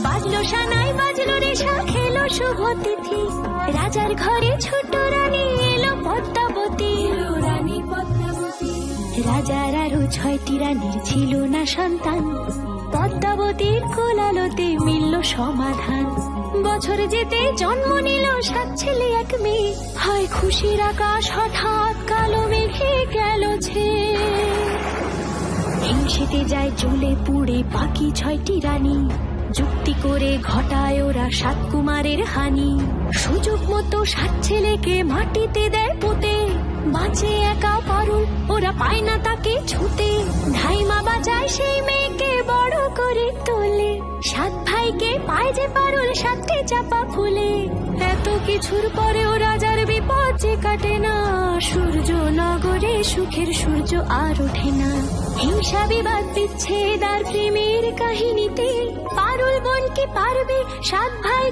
বাজলো সানাই বাজলো রেশা খেলো শুভ তিথি, রাজার ঘরে ছোট রানী এলো পদ্মাবতী। রাজার আরো 6টি রানীর ছিল না সন্তান, পদ্মাবতীর কোলালোতে মিলল সমাধান। বছর যেতে জন্ম নিল 7 ছেলে 1 মেয়ে, হয় খুশির আকাশ হঠাৎ কালো মেঘে গেল ছেয়ে। হিংসেতে যায় জ্বলে পুড়ে বাকি 6টি রানী, যুক্তি করে ঘটায় ওরা 7 কুমারের হানি। সুযোগ মতো 7 ছেলেকে মাটিতে দেয় পুঁতে, বাঁচে একা পারুল ওরা পায় না তাকে ছুতে। ধাইমা বাঁচায় সেই মেয়েকে বড় করে তোলে, 7 ভাইকে পায় যে পারুল 7টি চাপা ফুলে। এত কিছুর পরেও রাজার বিপদ যে কাটে না, সূর্য নগরে সুখের সূর্য আর ওঠে না। হিংসা বিবাদ বিচ্ছেদ আর প্রেমের কাহিনীতে পারুল বোন কি পারবে 7 ভাই